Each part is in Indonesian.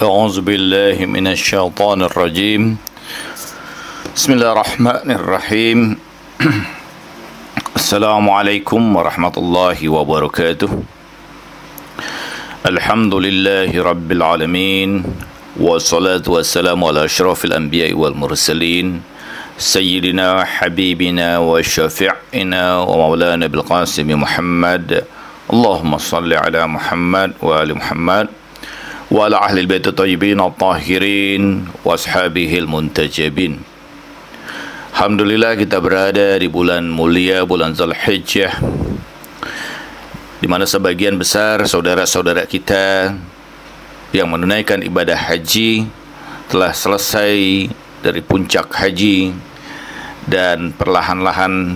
أعوذ بالله من الشيطان الرجيم بسم الله الرحمن الرحيم السلام عليكم ورحمة الله وبركاته الحمد لله رب العالمين والصلاة والسلام على أشرف الأنبياء والمرسلين سيدنا حبيبنا وشفيعنا ومولانا بالقاسم محمد اللهم صل على محمد وآل محمد وعلى أهل البيت الطيبين الطاهرين وأصحابه المنتجبين. Alhamdulillah kita berada di bulan mulia, bulan Zulhijjah, di mana sebagian besar saudara-saudara kita yang menunaikan ibadah haji telah selesai dari puncak haji dan perlahan-lahan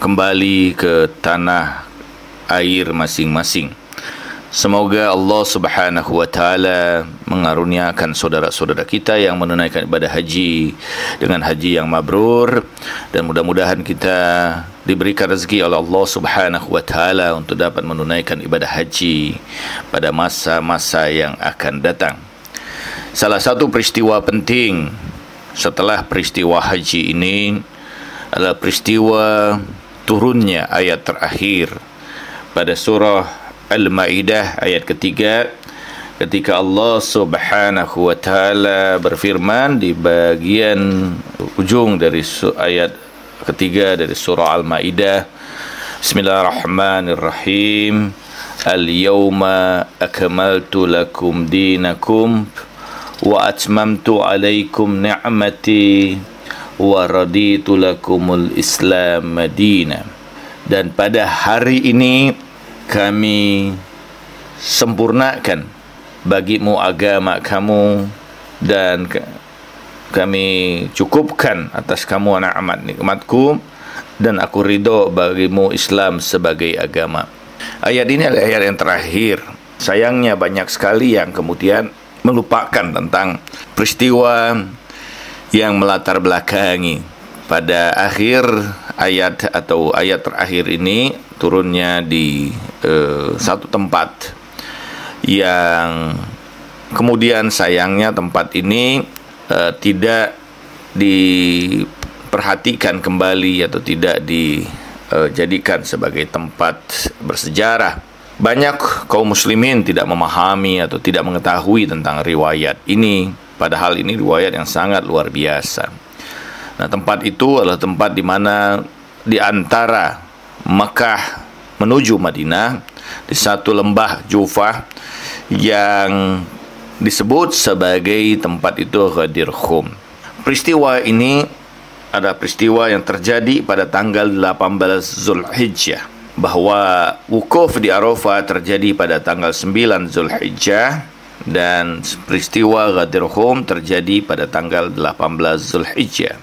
kembali ke tanah air masing-masing. Semoga Allah Subhanahu wa taala mengaruniakan saudara-saudara kita yang menunaikan ibadah haji dengan haji yang mabrur, dan mudah-mudahan kita diberikan rezeki oleh Allah Subhanahu wa taala untuk dapat menunaikan ibadah haji pada masa-masa yang akan datang. Salah satu peristiwa penting setelah peristiwa haji ini adalah peristiwa turunnya ayat terakhir pada surah Al-Ma'idah ayat ketiga, ketika Allah Subhanahu wa taala berfirman di bagian ujung dari ayat ketiga dari surah Al-Ma'idah, Bismillahirrahmanirrahim, Al-yawma akmaltu lakum dinakum wa atmamtu alaikum ni'mati wa raditu lakumul Islam madina. Dan pada hari ini kami sempurnakan bagimu agama kamu, dan kami cukupkan atas kamu nikmatku, dan aku ridho bagimu Islam sebagai agama. Ayat ini adalah ayat yang terakhir. Sayangnya banyak sekali yang kemudian melupakan tentang peristiwa yang melatar belakangi pada akhir ayat atau ayat terakhir ini turunnya di satu tempat yang kemudian sayangnya tempat ini tidak diperhatikan kembali atau tidak dijadikan sebagai tempat bersejarah. Banyak kaum muslimin tidak memahami atau tidak mengetahui tentang riwayat ini, padahal ini riwayat yang sangat luar biasa. Nah, tempat itu adalah tempat di mana di antara Mekah menuju Madinah, di satu lembah Jufah yang disebut sebagai tempat itu Ghadir Khum. Peristiwa ini adalah peristiwa yang terjadi pada tanggal 18 Zulhijjah, bahwa wukuf di Arafah terjadi pada tanggal 9 Zulhijjah, dan peristiwa Ghadir Khum terjadi pada tanggal 18 Zulhijjah,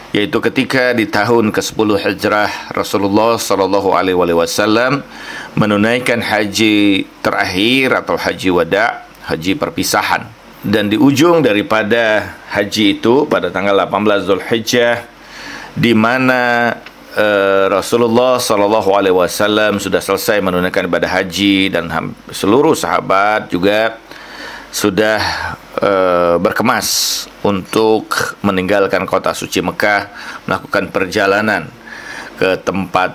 yaitu ketika di tahun ke-10 Hijrah Rasulullah sallallahu alaihi wasallam menunaikan haji terakhir atau haji wada, haji perpisahan. Dan di ujung daripada haji itu pada tanggal 18 Zulhijjah, di mana Rasulullah sallallahu alaihi wasallam sudah selesai menunaikan ibadah haji, dan seluruh sahabat juga sudah berkemas untuk meninggalkan kota suci Mekah, melakukan perjalanan ke tempat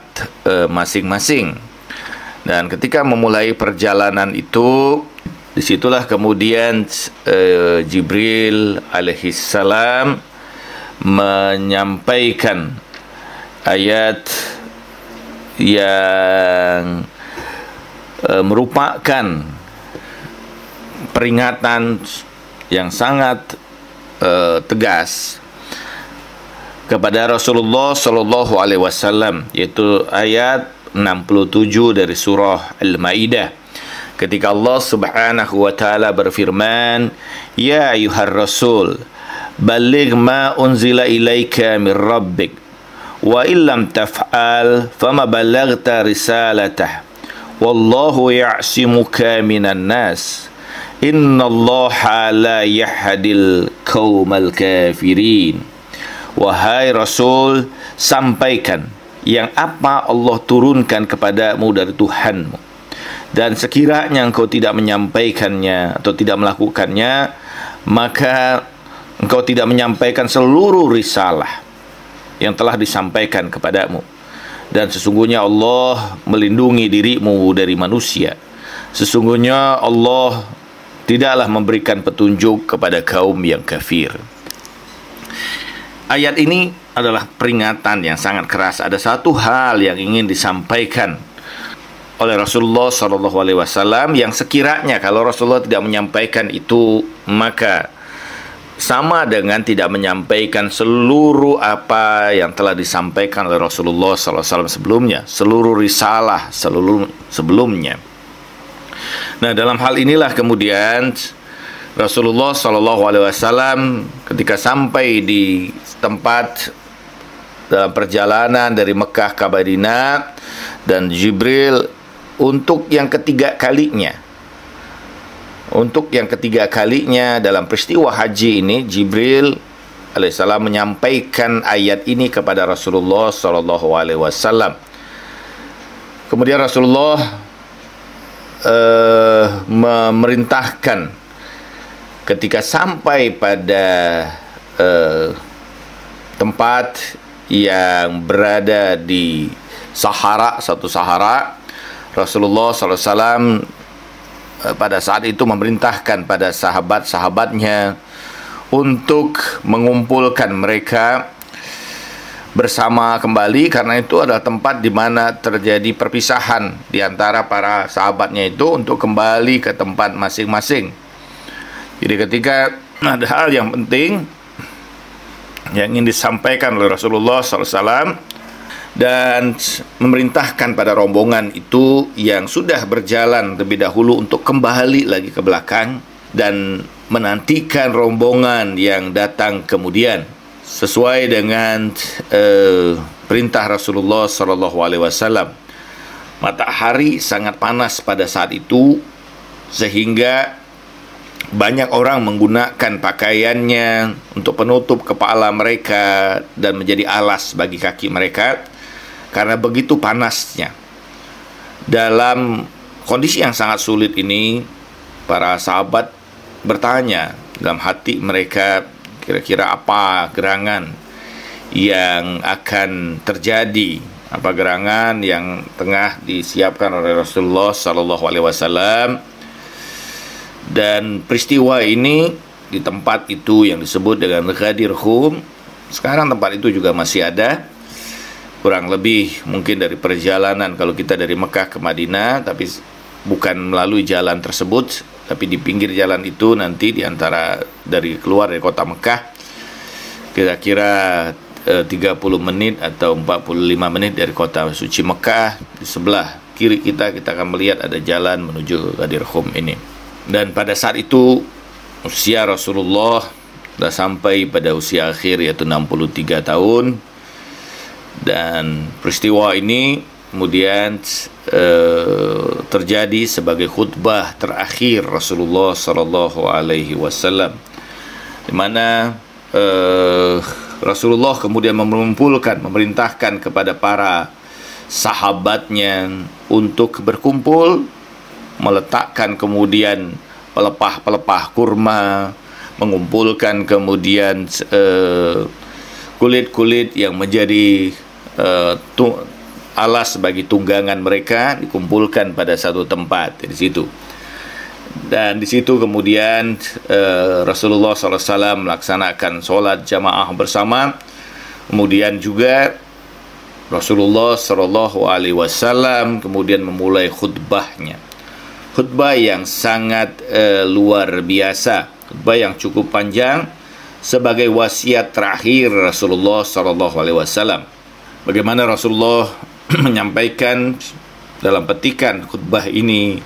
masing-masing. Dan ketika memulai perjalanan itu, disitulah kemudian Jibril alaihissalam menyampaikan ayat yang merupakan peringatan yang sangat tegas kepada Rasulullah sallallahu alaihi wasallam, yaitu ayat 67 dari surah Al-Maidah, ketika Allah Subhanahu wa taala berfirman, ya ayyuhar rasul balligh ma unzila ilaika min rabbik wa illam taf'al fama ballaghta risalatah wallahu ya'simuka minan nas innallaha la yahdil qaumal kafirin. Wahai Rasul, sampaikan yang apa Allah turunkan kepadamu dari Tuhanmu, Dan sekiranya engkau tidak menyampaikannya atau tidak melakukannya, maka engkau tidak menyampaikan seluruh risalah yang telah disampaikan kepadamu. Dan sesungguhnya Allah melindungi dirimu dari manusia. Sesungguhnya Allah tidaklah memberikan petunjuk kepada kaum yang kafir. Ayat ini adalah peringatan yang sangat keras. Ada satu hal yang ingin disampaikan oleh Rasulullah SAW yang sekiranya kalau Rasulullah tidak menyampaikan itu, maka sama dengan tidak menyampaikan seluruh apa yang telah disampaikan oleh Rasulullah SAW sebelumnya, seluruh risalah sebelumnya. Nah, dalam hal inilah kemudian Rasulullah SAW ketika sampai di tempat dalam perjalanan dari Mekah ke Madinah, dan Jibril untuk yang ketiga kalinya dalam peristiwa haji ini, Jibril alaihissalam menyampaikan ayat ini kepada Rasulullah SAW. Kemudian Rasulullah memerintahkan ketika sampai pada tempat yang berada di satu Sahara, Rasulullah SAW pada saat itu memerintahkan pada sahabat-sahabatnya untuk mengumpulkan mereka bersama kembali, karena itu adalah tempat di mana terjadi perpisahan di antara para sahabatnya itu untuk kembali ke tempat masing-masing. Jadi ketika ada hal yang penting yang ingin disampaikan oleh Rasulullah SAW, dan memerintahkan pada rombongan itu yang sudah berjalan terlebih dahulu untuk kembali lagi ke belakang dan menantikan rombongan yang datang kemudian sesuai dengan perintah Rasulullah SAW. Matahari sangat panas pada saat itu sehingga banyak orang menggunakan pakaiannya untuk penutup kepala mereka dan menjadi alas bagi kaki mereka karena begitu panasnya. Dalam kondisi yang sangat sulit ini, para sahabat bertanya dalam hati mereka, kira-kira apa gerangan yang akan terjadi, apa gerangan yang tengah disiapkan oleh Rasulullah SAW. Dan peristiwa ini di tempat itu yang disebut dengan Ghadir Khum. Sekarang tempat itu juga masih ada, kurang lebih mungkin dari perjalanan kalau kita dari Mekah ke Madinah, tapi bukan melalui jalan tersebut, tapi di pinggir jalan itu nanti di antara dari keluar dari kota Mekah kira-kira 30 menit atau 45 menit dari kota suci Mekah. Di sebelah kiri kita akan melihat ada jalan menuju Ghadir Khum ini. Dan pada saat itu usia Rasulullah sudah sampai pada usia akhir, yaitu 63 tahun. Dan peristiwa ini kemudian terjadi sebagai khutbah terakhir Rasulullah SAW, di mana Rasulullah kemudian memerintahkan kepada para sahabatnya untuk berkumpul, meletakkan kemudian pelepah-pelepah kurma, mengumpulkan kemudian kulit-kulit yang menjadi alas bagi tunggangan mereka, dikumpulkan pada satu tempat di situ. Dan di situ kemudian Rasulullah SAW melaksanakan sholat jamaah bersama. Kemudian juga Rasulullah SAW kemudian memulai khutbahnya. Khutbah yang sangat luar biasa, khutbah yang cukup panjang sebagai wasiat terakhir Rasulullah SAW. Bagaimana Rasulullah menyampaikan dalam petikan khutbah ini,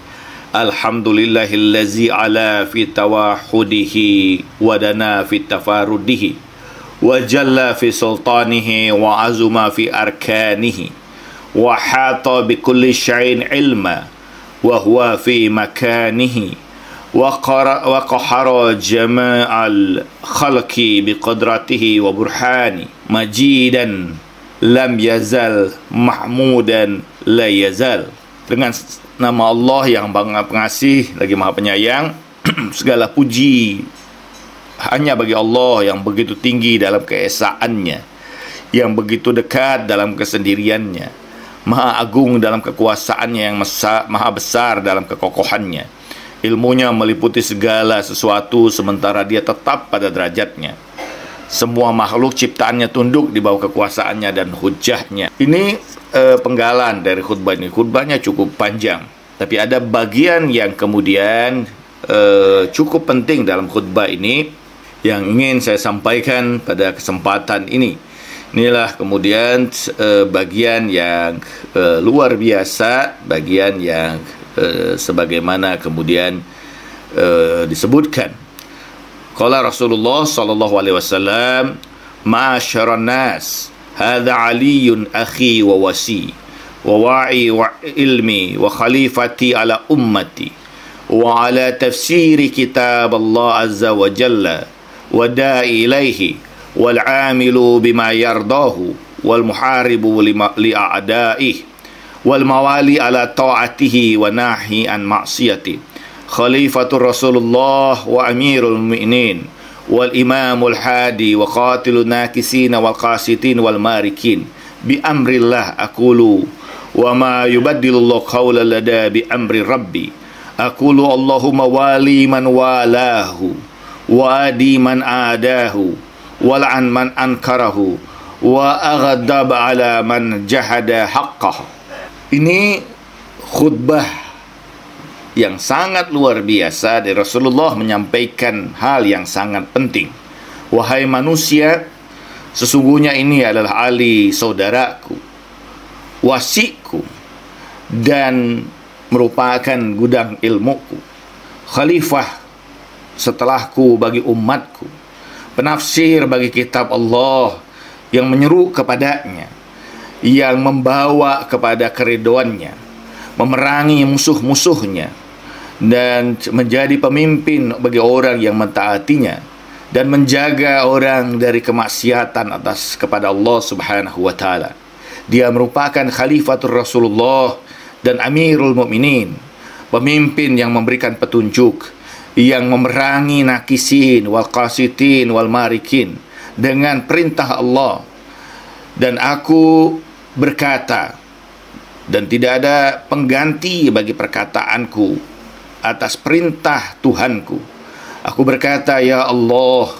Alhamdulillahillazi ala fi tawahudihi wa dana fi tafarudihi wa jalla fi sultanihi wa azuma fi arkanihi wa hata bi kulli syai'in ilma wa huwa fi makanihi wa qahara jama'al khalqi bi qadratihi wa burhani majidan lam yazal mahmudan la yazal dengan nama Allah yang Maha Pengasih lagi Maha Penyayang. Segala puji hanya bagi Allah yang begitu tinggi dalam keesaannya, yang begitu dekat dalam kesendiriannya, Maha Agung dalam kekuasaannya, yang maha besar dalam kekokohannya. Ilmunya meliputi segala sesuatu, sementara dia tetap pada derajatnya. Semua makhluk ciptaannya tunduk di bawah kekuasaannya dan hujahnya. Ini penggalan dari khutbah ini. Khutbahnya cukup panjang, tapi ada bagian yang kemudian cukup penting dalam khutbah ini yang ingin saya sampaikan pada kesempatan ini. Inilah kemudian bagian yang luar biasa, bagian yang sebagaimana kemudian disebutkan. Qala Rasulullah sallallahu alaihi wasallam, "Ma'asyaran nas, hadza Aliyyun akhi wa wasi, wa wa'i wa ilmi wa khalifati ala ummati, wa ala tafsiri kitab Allah azza wa jalla, wa da'i ilaihi, wal 'amilu bima yardahu, wal muharibu li'a'daih, wal mawali ala ta'atihi wa nahi an ma'siyati, khalifatur Rasulullah wa amirul mu'minin, wal imamul hadi wa qatilun nakisina wal qasitin wal marikin, bi amrillah aqulu wa ma yubaddilullahu qawla lada bi amri rabbi, aqulu Allahumma wali man walahu wa adi man adahu wal'an man ankarahu wa aghdab ala man jahada haqqah." Ini khutbah yang sangat luar biasa dari Rasulullah menyampaikan hal yang sangat penting. Wahai manusia, sesungguhnya ini adalah Ali saudaraku, wasiku, dan merupakan gudang ilmuku, khalifah setelahku bagi umatku, penafsir bagi kitab Allah yang menyeru kepadanya, yang membawa kepada keridhoannya, memerangi musuh-musuhnya, dan menjadi pemimpin bagi orang yang mentaatinya, dan menjaga orang dari kemaksiatan atas kepada Allah subhanahu wa ta'ala. Dia merupakan khalifatul Rasulullah dan amirul mu'minin, pemimpin yang memberikan petunjuk, yang memerangi nakisin wal qasitin wal marikin dengan perintah Allah. Dan aku berkata, dan tidak ada pengganti bagi perkataanku atas perintah Tuhanku. Aku berkata, ya Allah,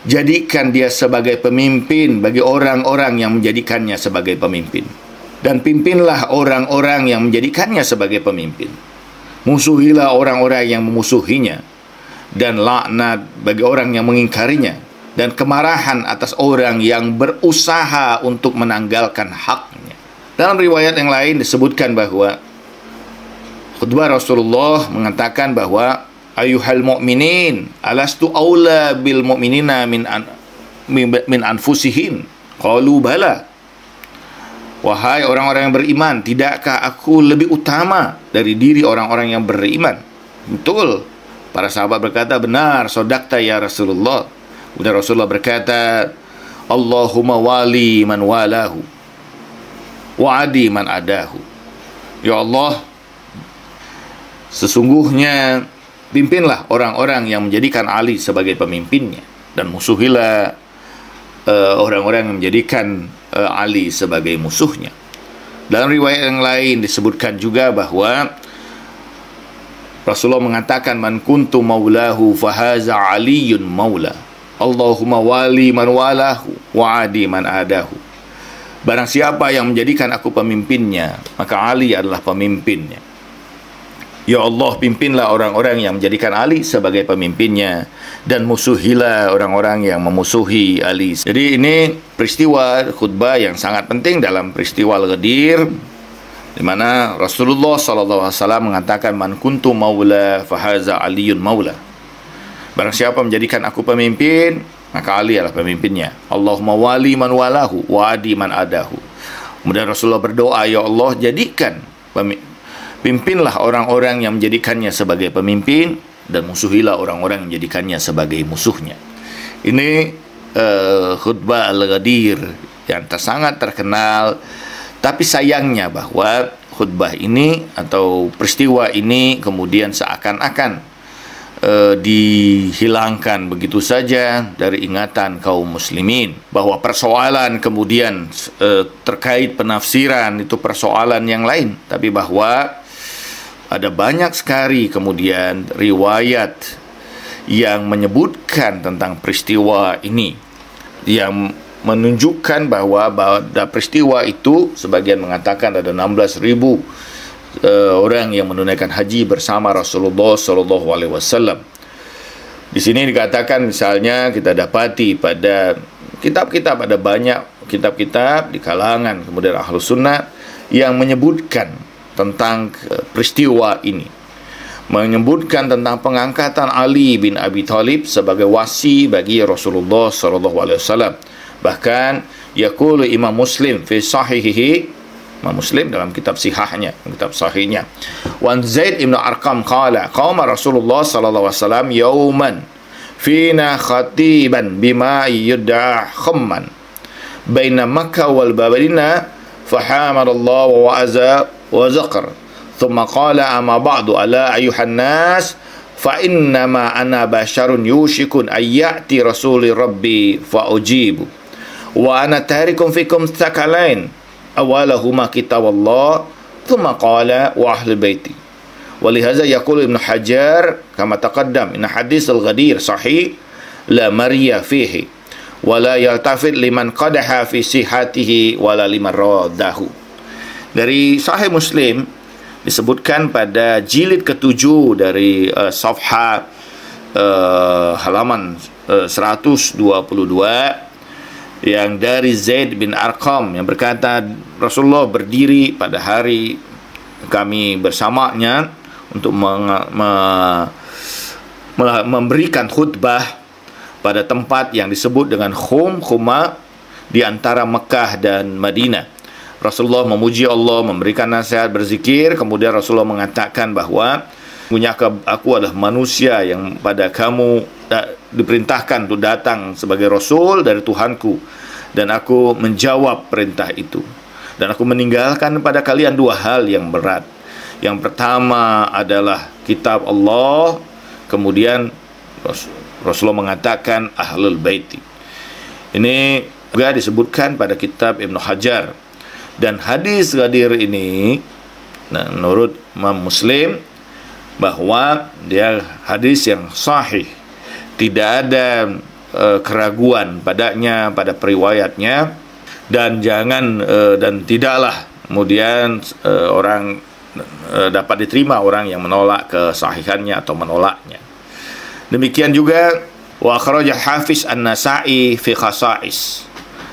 jadikan dia sebagai pemimpin bagi orang-orang yang menjadikannya sebagai pemimpin, dan pimpinlah orang-orang yang menjadikannya sebagai pemimpin. Musuhilah orang-orang yang memusuhinya, dan laknat bagi orang yang mengingkarinya, dan kemarahan atas orang yang berusaha untuk menanggalkan haknya. Dalam riwayat yang lain disebutkan bahwa khutbah Rasulullah mengatakan bahwa, ayuhal mu'minin, alastu aula bil mu'minina min anfusihim? Qalu bala. Wahai orang-orang yang beriman, tidakkah aku lebih utama dari diri orang-orang yang beriman? Betul. Para sahabat berkata, benar, sodakta ya Rasulullah. Kemudian Rasulullah berkata, Allahumma wali man walahu wa adi man adahu. Ya Allah, sesungguhnya pimpinlah orang-orang yang menjadikan Ali sebagai pemimpinnya, dan musuhilah orang-orang yang menjadikan Ali sebagai musuhnya. Dalam riwayat yang lain disebutkan juga bahwa Rasulullah mengatakan, man kuntu maulahu fahaza aliyun maula, Allahumma wali man walahu wa adi man adahu. Barang siapa yang menjadikan aku pemimpinnya, maka Ali adalah pemimpinnya. Ya Allah, pimpinlah orang-orang yang menjadikan Ali sebagai pemimpinnya, dan musuhilah orang-orang yang memusuhi Ali. Jadi ini peristiwa khutbah yang sangat penting dalam peristiwa Al-Ghadir, di mana Rasulullah SAW mengatakan, man kuntu maula fahaza aliyun maula. Barang siapa menjadikan aku pemimpin, maka Ali adalah pemimpinnya. Allahumma wali man walahu wa adi man adahu. Kemudian Rasulullah berdoa, ya Allah, jadikan pimpinlah orang-orang yang menjadikannya sebagai pemimpin, dan musuhilah orang-orang yang menjadikannya sebagai musuhnya. Ini khutbah Al-Ghadir yang sangat terkenal. Tapi sayangnya bahwa khutbah ini atau peristiwa ini kemudian seakan-akan dihilangkan begitu saja dari ingatan kaum muslimin, bahwa persoalan kemudian terkait penafsiran itu persoalan yang lain, tapi bahwa ada banyak sekali kemudian riwayat yang menyebutkan tentang peristiwa ini, yang menunjukkan bahwa pada peristiwa itu sebagian mengatakan ada 16.000 orang yang menunaikan haji bersama Rasulullah SAW. Di sini dikatakan misalnya kita dapati pada kitab-kitab, ada banyak kitab-kitab di kalangan kemudian Ahlus Sunnah yang menyebutkan tentang peristiwa ini, menyebutkan tentang pengangkatan Ali bin Abi Thalib sebagai wasi bagi Rasulullah SAW. Bahkan yaqulu Imam Muslim fi sahihihi, Imam Muslim dalam kitab sihahnya, kitab sahihnya, wan Zaid ibn Arqam qala qama Rasulullah sallallahu alaihi wasallam yauman fina khatiban bima yud'a khamman baina Makkah wal Madinah fahamadallahu wa aza wa zaqar thumma qala amma ba'du ala ayuhan nas fa innama ana basharun yushikun ayyati rasuli rabbi fa ujibu wa ana tarikum fikum thaqalain awalahuma kitabullah thumma qala wa ahlul baiti. Walihaza yaqulu Ibnu Hajar kama taqaddam inna hadis al-Ghadir sahih la mariya fihi wa la yaltafit liman qadaha fi sihhatihi wa la liman radahu. Dari Sahih Muslim disebutkan pada jilid ke-7 dari safha halaman 122 yang dari Zaid bin Arqam yang berkata Rasulullah berdiri pada hari kami bersamanya untuk memberikan khutbah pada tempat yang disebut dengan Khuma di antara Mekah dan Madinah. Rasulullah memuji Allah, memberikan nasihat, berzikir. Kemudian Rasulullah mengatakan bahwa aku adalah manusia yang pada kamu diperintahkan untuk datang sebagai Rasul dari Tuhanku, dan aku menjawab perintah itu, dan aku meninggalkan pada kalian dua hal yang berat. Yang pertama adalah kitab Allah, kemudian Rasulullah mengatakan ahlul baiti. Ini juga disebutkan pada kitab Ibnu Hajar. Dan hadis Ghadir ini menurut Imam Muslim bahwa dia hadis yang sahih, tidak ada keraguan padanya, pada periwayatnya, dan tidaklah kemudian orang dapat diterima orang yang menolak kesahihannya atau menolaknya. Demikian juga wa akhraja Hafiz An-Nasa'i fi Khasa'is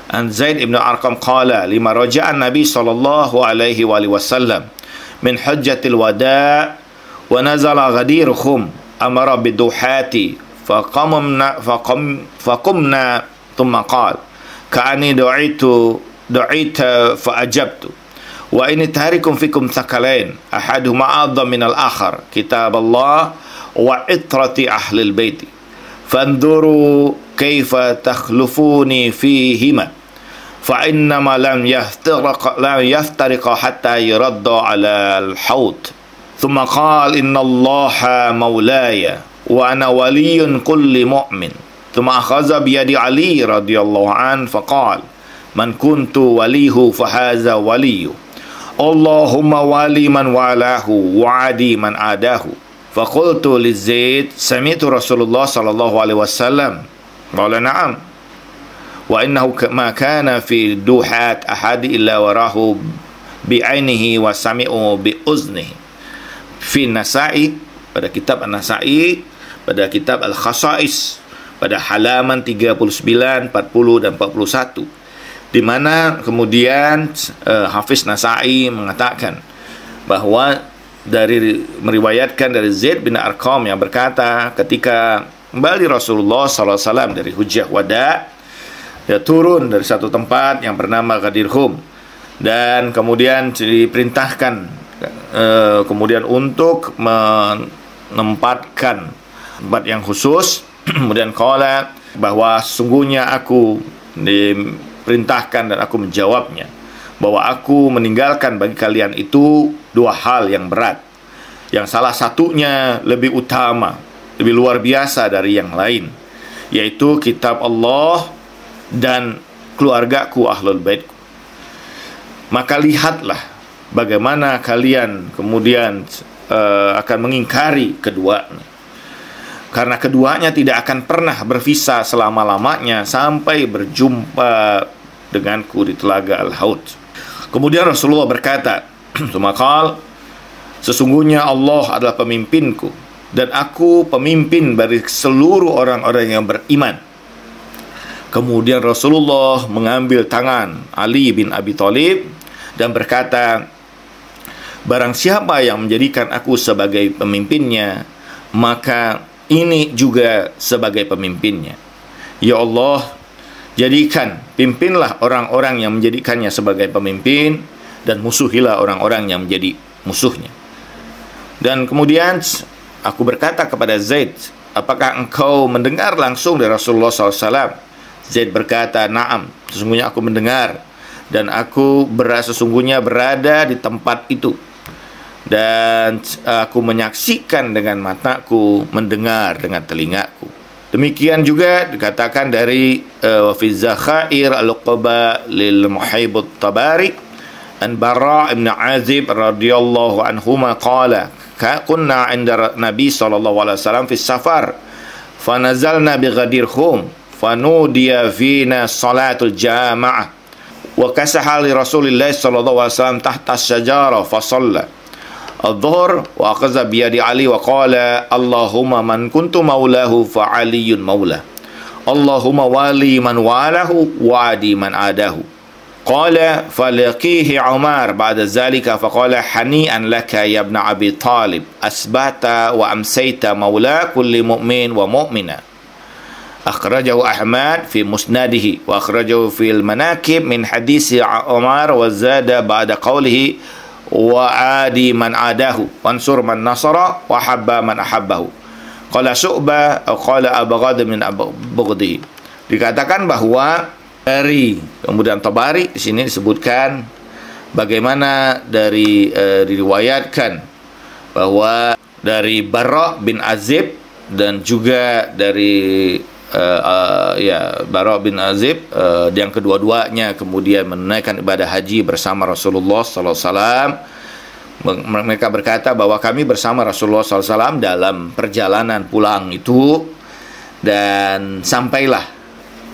an Zaid ibn Arqam qala lima raja'an Nabi sallallahu alaihi wasallam min hajjatil wada' wa nazala Ghadir Khum amara biduhati faqamna thumma qala ka'ani du'ita fa'ajabtu wa ini tarikum fikum thaqalain ahaduhuma a'dham min al-akhar kitab Allah wa itrati ahlil baiti fanzuru kaifa takhlufuni fihima fa innama lam yaftariqa hatta yuradda ala al-hawd thumma qala inna allaha maulaya wa ana waliyun kulli mu'min thumma akhadha bi yadi Ali radhiyallahu an faqala man kuntu walihu fahaza waliyu Allahumma wali man walahu wa adi man adahu faqultu li Zaid sami'tu Rasulullah sallallahu alaihi wasallam qala na'am wa innahu ma kana fi duhat ahadi illa warahu bi'ainihi wa sami'u bi uznihi fi Nasa'i, pada kitab An-Nasa'i, pada kitab Al-Khasa'is pada halaman 39, 40 dan 41, di mana kemudian Hafiz Nasa'i mengatakan bahwa meriwayatkan dari Zaid bin Arqam yang berkata ketika kembali Rasulullah SAW dari Hujjah Wada, dia turun dari satu tempat yang bernama Ghadir Khum, dan kemudian diperintahkan kemudian untuk menempatkan tempat yang khusus. Kemudian qala bahwa sungguhnya aku diperintahkan dan aku menjawabnya. bahwa aku meninggalkan bagi kalian itu dua hal yang berat, yang salah satunya lebih utama, lebih luar biasa dari yang lain, yaitu kitab Allah dan keluargaku ahlul baitku. Maka lihatlah bagaimana kalian kemudian akan mengingkari keduanya, karena keduanya tidak akan pernah berpisah selama-lamanya sampai berjumpa denganku di telaga Al-Haud. Kemudian Rasulullah berkata, "Sumakal, sesungguhnya Allah adalah pemimpinku dan aku pemimpin bagi seluruh orang-orang yang beriman." Kemudian Rasulullah mengambil tangan Ali bin Abi Thalib dan berkata, "Barang siapa yang menjadikan aku sebagai pemimpinnya, maka ini juga sebagai pemimpinnya. Ya Allah, jadikan, pimpinlah orang-orang yang menjadikannya sebagai pemimpin, dan musuhilah orang-orang yang menjadi musuhnya." Dan kemudian aku berkata kepada Zaid, "Apakah engkau mendengar langsung dari Rasulullah SAW?" Zaid berkata, "Na'am, sesungguhnya aku mendengar, dan aku sesungguhnya berada di tempat itu, dan aku menyaksikan dengan mataku, mendengar dengan telingaku." Demikian juga dikatakan dari fi Zakhair al-Uqba lil Muhaibut Tabari an Bara' ibn Azib radhiyallahu anhuma qala kunna 'inda Nabi sallallahu alaihi wasallam fi safar fa nazalna bi Ghadir Khum fanudiya fina salatul jama'ah wa kasaha li Rasulillah sallallahu alaihi wasallam tahta asy-syajarah fa shalla al-dhuhr wa akhadha bi yadi Ali wa qala Allahumma man kuntu maulahu fa aliyun maulah Allahumma wali man walahu wa adi man adahu. Qala falaqihi Umar ba'da zalika faqala hani'an laka ya ibn Abi Talib asbata wa amsayta maula kulli mu'min wa mu'mina. Akhrajahu Ahmad fi musnadihi wa akhrajahu fil manakib min hadisi Umar wa zada ba'da qawlihi wa adi man adahu wansur man nasara wa habba man ahabbahu. Qala Syu'bah qala abghad min abghadihi. Dikatakan bahwa dari kemudian Tabari di sini disebutkan bagaimana diriwayatkan bahwa dari Bara' bin Azib dan juga dari Bara' bin Azib yang kedua-duanya kemudian menunaikan ibadah haji bersama Rasulullah SAW. Mereka berkata bahwa kami bersama Rasulullah SAW dalam perjalanan pulang itu, dan sampailah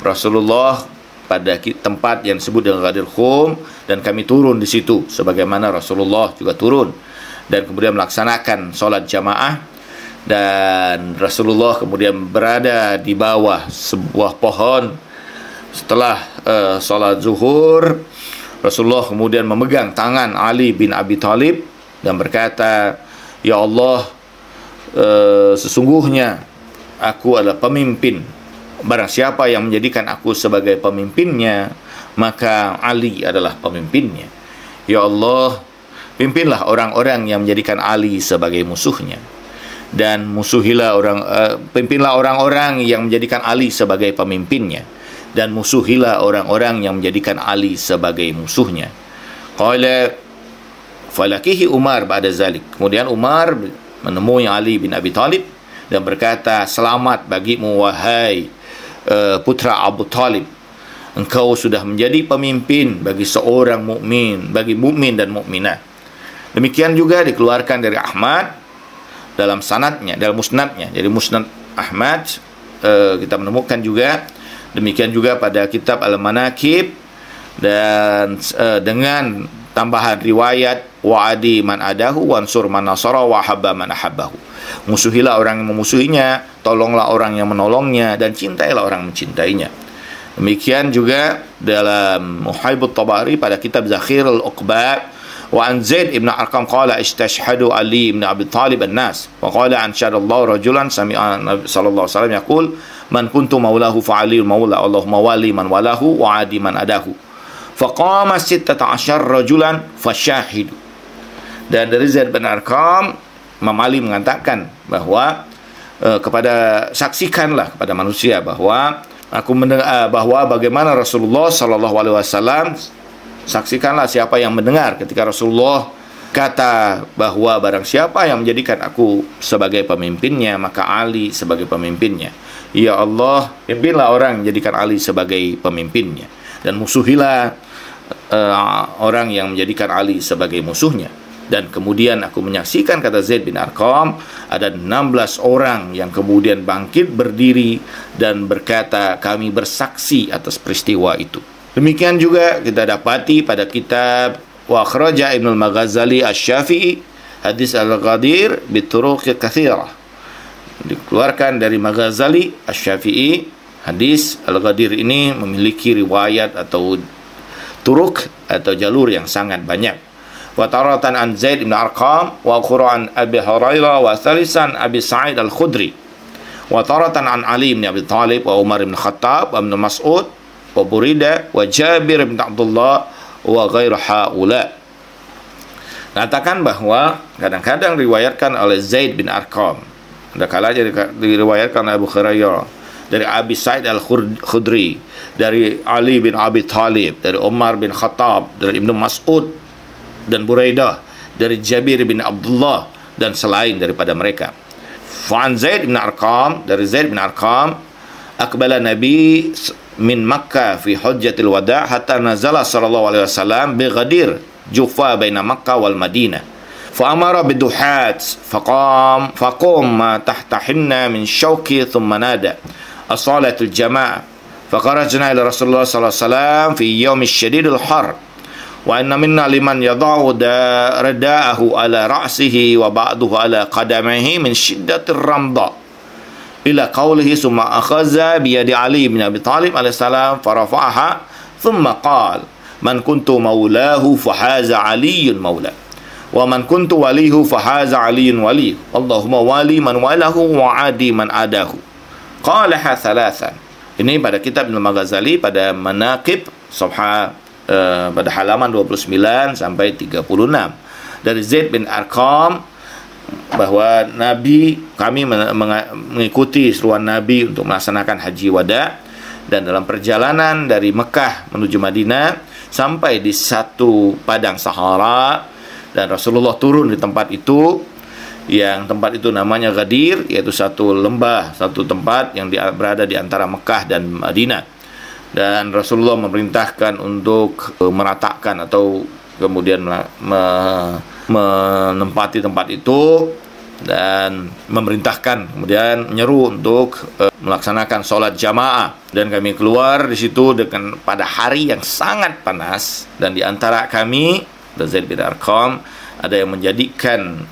Rasulullah pada tempat yang disebut dengan Ghadir Khum, dan kami turun di situ sebagaimana Rasulullah juga turun, dan kemudian melaksanakan sholat jamaah. Dan Rasulullah kemudian berada di bawah sebuah pohon. Setelah sholat zuhur, Rasulullah kemudian memegang tangan Ali bin Abi Thalib dan berkata, "Ya Allah, sesungguhnya aku adalah pemimpin. Barang siapa yang menjadikan aku sebagai pemimpinnya, maka Ali adalah pemimpinnya. Ya Allah, pimpinlah orang-orang yang menjadikan Ali sebagai musuhnya, dan pimpinlah orang-orang yang menjadikan Ali sebagai pemimpinnya, dan musuhilah orang-orang yang menjadikan Ali sebagai musuhnya." Qala falakihi Umar ba'da zalik. Kemudian Umar menemui Ali bin Abi Thalib dan berkata, "Selamat bagimu wahai putra Abu Talib. Engkau sudah menjadi pemimpin bagi seorang mukmin, bagi mukmin dan mukminah." Demikian juga dikeluarkan dari Ahmad dalam sanadnya, dalam musnadnya. Jadi musnad Ahmad kita menemukan juga demikian juga pada kitab Al-Manakib, dan dengan tambahan riwayat wa'adi man adahu wansur man nasara wa habba man ahabbahu. Musuhilah orang yang memusuhinya, tolonglah orang yang menolongnya, dan cintailah orang yang mencintainya. Demikian juga dalam Muhaibut Tabari pada kitab Zakhir al-Uqba. Wa an Zaid ibn Arqam qala istashhadu Ali ibn Abi Talib an-nas wa qala anshadallahu rajulan sami'a Nabi sallallahu alaihi wasallam yaqul man kuntu maulahu fa Ali maula Allahumma wali man walahu wa adi man adahu. Faqama 16 rajulan fasyahidu. Dan dari Zaid bin Arqam, Imam Ali mengatakan bahwa saksikanlah kepada manusia bahwa aku mendengar bahwa bagaimana Rasulullah sallallahu alaihi wasallam Saksikanlah siapa yang mendengar ketika Rasulullah kata bahwa barang siapa yang menjadikan aku sebagai pemimpinnya, maka Ali sebagai pemimpinnya. Ya Allah, pimpinlah orang menjadikan Ali sebagai pemimpinnya, dan musuhilah orang yang menjadikan Ali sebagai musuhnya. Dan kemudian aku menyaksikan, kata Zaid bin Arqam, ada 16 orang yang kemudian bangkit berdiri dan berkata, kami bersaksi atas peristiwa itu. Demikian juga kita dapati pada kitab wa akhraja Ibnu al-Maghazali asy-Syafi'i hadis al-Ghadir bituruq katsirah. Dikeluarkan dari Maghazali asy-Syafi'i, hadis al-Ghadir ini memiliki riwayat atau turuk atau jalur yang sangat banyak. Wa taratan an Zaid bin Arqam wa Qur'an Abi Hurairah wa thalisan Abi Sa'id al-Khudri wa taratan an Ali bin Abi Thalib wa Umar bin Khattab wa Ibnu Mas'ud wa Burida wa Jabir bin Abdullah wa ghairu haula. Katakan bahwa kadang-kadang diriwayatkan oleh Zaid bin Arqam, ada kalanya diriwayatkan oleh Abu Hurairah, dari Abi Sa'id al-Khudri, dari Ali bin Abi Thalib, dari Umar bin Khattab, dari Ibnu Mas'ud dan Buraidah, dari Jabir bin Abdullah dan selain daripada mereka. Fa'an Zaid bin Arqam, dari Zaid bin Arqam, akbala Nabi min Makkah fi hujjatil wada' hatta nazala sallallahu alaihi wasallam bi Ghadir Jufa baina Makkah wal Madinah fa amara biduhat faqam tahta hinna min syauqi thumma nada as-salatul jama'ah faqarajna ila Rasulullah sallallahu alaihi wasallam fi yawmi syadidil har wa inna minna liman yada'u rada'ahu ala ra'sihi wa ba'duhu ala qadamihi min shiddatir ramda ila qawlihi summa akhadha bi yadi Ali bin Abi Thalib alaihissalam farafa'aha thumma qala man kuntu maulahu fahaza Aliyyun maula wa man kuntu walihu fahaza Aliyyun wali Allahumma wali man walahu wa adi man adahu qalaha thalathan. Ini pada kitab Ibnu Maghazali pada Manaqib safha pada halaman 29 sampai 36 dari Zaid bin Arqam bahwa kami mengikuti seruan Nabi untuk melaksanakan haji wada, dan dalam perjalanan dari Mekah menuju Madinah sampai di satu padang Sahara, dan Rasulullah turun di tempat itu, yang tempat itu namanya Ghadir, yaitu satu lembah, satu tempat yang berada di antara Mekah dan Madinah, dan Rasulullah memerintahkan untuk meratakan atau kemudian menempati tempat itu, dan memerintahkan kemudian menyeru untuk melaksanakan sholat jamaah. Dan kami keluar di situ pada hari yang sangat panas, dan di antara kami, Zaid bin Arqam, ada yang menjadikan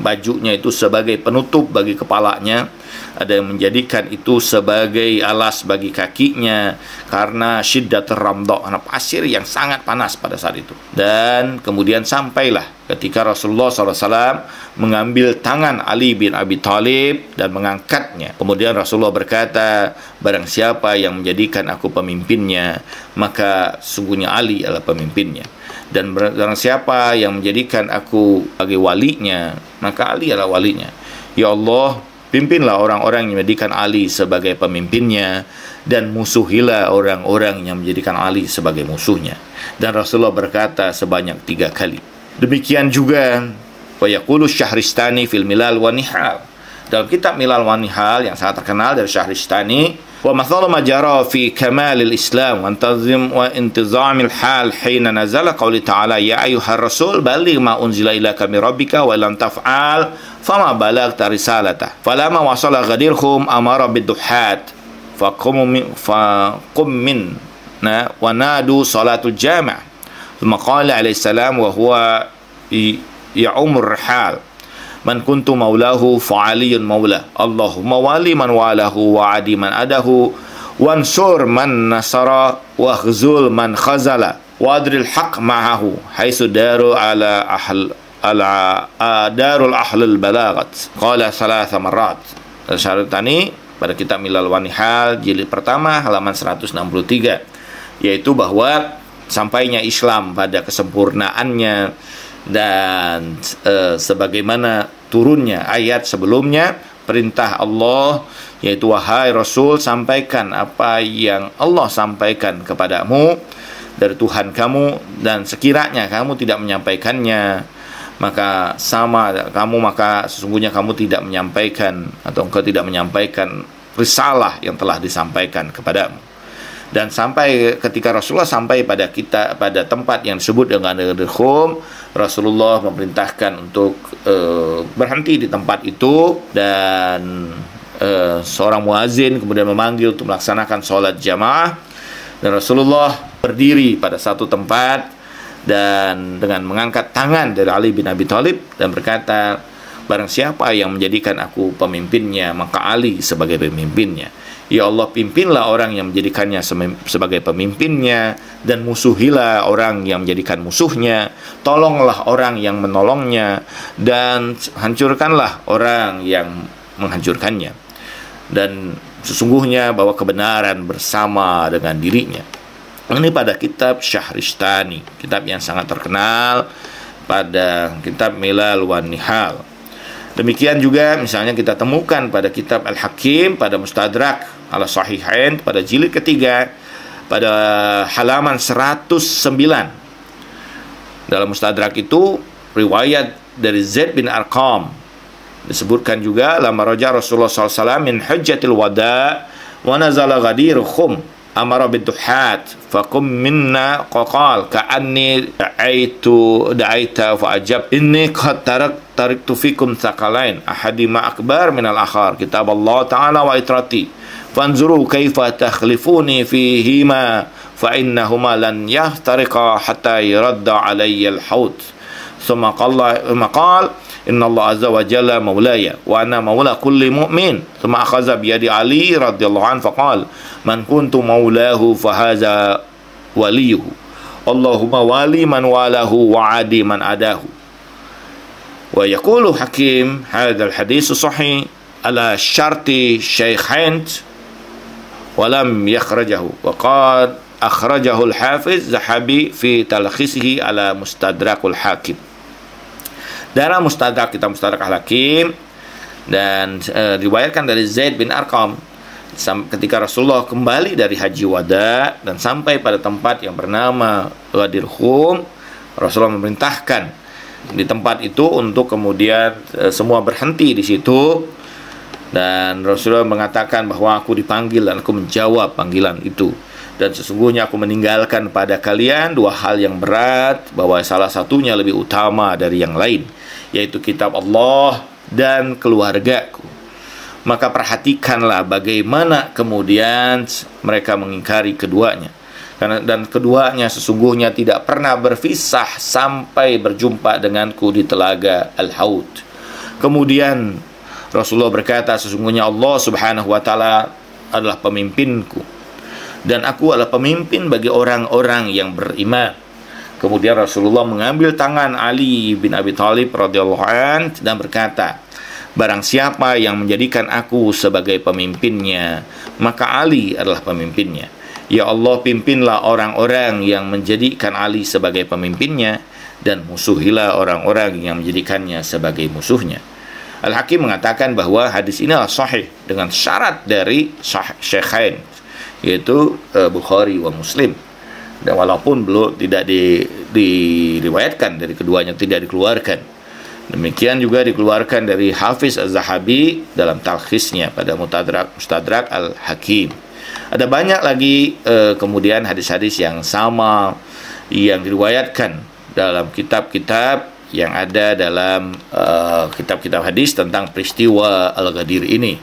bajunya itu sebagai penutup bagi kepalanya, ada yang menjadikan itu sebagai alas bagi kakinya karena syiddatur ramda, karena pasir yang sangat panas pada saat itu. Dan kemudian sampailah ketika Rasulullah SAW mengambil tangan Ali bin Abi Thalib dan mengangkatnya. Kemudian Rasulullah berkata, barang siapa yang menjadikan aku pemimpinnya, maka sungguhnya Ali adalah pemimpinnya. Dan barang siapa yang menjadikan aku sebagai walinya, maka Ali adalah walinya. Ya Allah, pimpinlah orang-orang yang menjadikan Ali sebagai pemimpinnya, dan musuhilah orang-orang yang menjadikan Ali sebagai musuhnya. Dan Rasulullah berkata sebanyak 3 kali. Demikian juga wa yaqulu Syahristani fil Milal wa Nihal. Dalam kitab Milal wa Nihal yang sangat terkenal dari Syahristani, wa mathalu ma jara fi kamalil Islam wa intizamil hal hina nazala qawli ta'ala ya ayyuhar rasul balligh ma unzila ilaka min rabbika wa lam taf'al fama balaghta risalata falama wasala ghadirhum amara biduhat faqum min wa nadu salatul jama' thumma qala alaihi salam wa huwa ya'umur rihal man kuntu maulahu fa aliyun maula Allahumma wali man walahu wa adi man adahu wansur man nasara wa khzul man khazala wa adril haq ma'ahu haitsu daru ala darul ahlul balagat qala thalatha marrat. Syarutani pada kitab Milal wa Nihal jilid pertama halaman 163, yaitu bahwa sampainya Islam pada kesempurnaannya dan sebagaimana turunnya ayat sebelumnya, perintah Allah yaitu wahai Rasul, sampaikan apa yang Allah sampaikan kepadamu, dari Tuhan kamu, dan sekiranya kamu tidak menyampaikannya, maka sesungguhnya kamu tidak menyampaikan, atau engkau tidak menyampaikan risalah yang telah disampaikan kepadamu. Dan sampai ketika Rasulullah sampai pada tempat yang disebut dengan Ghadir Khum, Rasulullah memerintahkan untuk berhenti di tempat itu, dan seorang muazin kemudian memanggil untuk melaksanakan sholat jamaah, dan Rasulullah berdiri pada satu tempat dan dengan mengangkat tangan dari Ali bin Abi Thalib dan berkata, barang siapa yang menjadikan aku pemimpinnya, maka Ali sebagai pemimpinnya. Ya Allah, pimpinlah orang yang menjadikannya sebagai pemimpinnya, dan musuhilah orang yang menjadikan musuhnya. Tolonglah orang yang menolongnya, dan hancurkanlah orang yang menghancurkannya. Dan sesungguhnya bahwa kebenaran bersama dengan dirinya. Ini pada kitab Syahristani, kitab yang sangat terkenal, pada kitab Milal wan Nihal. Demikian juga misalnya kita temukan pada kitab Al-Hakim, pada Mustadrak ala Sahihain, pada jilid ketiga, pada halaman 109. Dalam Mustadrak itu riwayat dari Zaid bin Arqam, disebutkan juga, lama raja Rasulullah SAW min hujjatil wada wa nazala Ghadir Khum amara biduhat faqum minna qaqal ka'anni da'aita fa'ajab inni qad taraktu fikum thaqalain ahadima akbar minal akhar kitab Allah ta'ala wa itrati fanzuru kaifa takhlifuni fihima fa innahuma lan yahtariqa hatta yuradda alayya al-haut thumma qala inna Allah azza wa jalla maulaya wa ana maula kulli mu'min thumma akhadha bi yadi Ali radhiyallahu anhu faqala man kuntu maulahu fahaza waliyuhu Allahumma wali man walahu wa adi man adahu. Wa yaqulu Hakim hadha al-hadith sahih ala syarti Shaykhain wa lam yakhrajahu wa qad akhrajahu al-Hafiz Zahabi fi talkhisihi ala Mustadrakul Hakim. Dalam Mustadrak, kita Mustadrak Al-Hakim, dan riwayatkan dari Zaid bin Arqam ketika Rasulullah kembali dari Haji Wada dan sampai pada tempat yang bernama Ghadir Khum, Rasulullah memerintahkan di tempat itu untuk kemudian semua berhenti di situ, dan Rasulullah mengatakan bahwa aku dipanggil dan aku menjawab panggilan itu, dan sesungguhnya aku meninggalkan pada kalian dua hal yang berat, bahwa salah satunya lebih utama dari yang lain, yaitu kitab Allah dan keluargaku. Maka perhatikanlah bagaimana kemudian mereka mengingkari keduanya. Dan keduanya sesungguhnya tidak pernah berpisah sampai berjumpa denganku di telaga Al-Haud. Kemudian Rasulullah berkata, sesungguhnya Allah subhanahu wa ta'ala adalah pemimpinku, dan aku adalah pemimpin bagi orang-orang yang beriman. Kemudian Rasulullah mengambil tangan Ali bin Abi Thalib radhiyallahu anhu dan berkata, barang siapa yang menjadikan aku sebagai pemimpinnya, maka Ali adalah pemimpinnya. Ya Allah, pimpinlah orang-orang yang menjadikan Ali sebagai pemimpinnya, dan musuhilah orang-orang yang menjadikannya sebagai musuhnya. Al-Hakim mengatakan bahwa hadis ini adalah sahih dengan syarat dari Shaykhain, yaitu Bukhari wa Muslim. Dan walaupun belum tidak diriwayatkan dari keduanya, tidak dikeluarkan. Demikian juga dikeluarkan dari Hafiz Az-Zahabi dalam talkhisnya pada Mustadrak Al-Hakim. Ada banyak lagi kemudian hadis-hadis yang sama yang diriwayatkan dalam kitab-kitab yang ada dalam kitab-kitab hadis tentang peristiwa Al-Ghadir ini.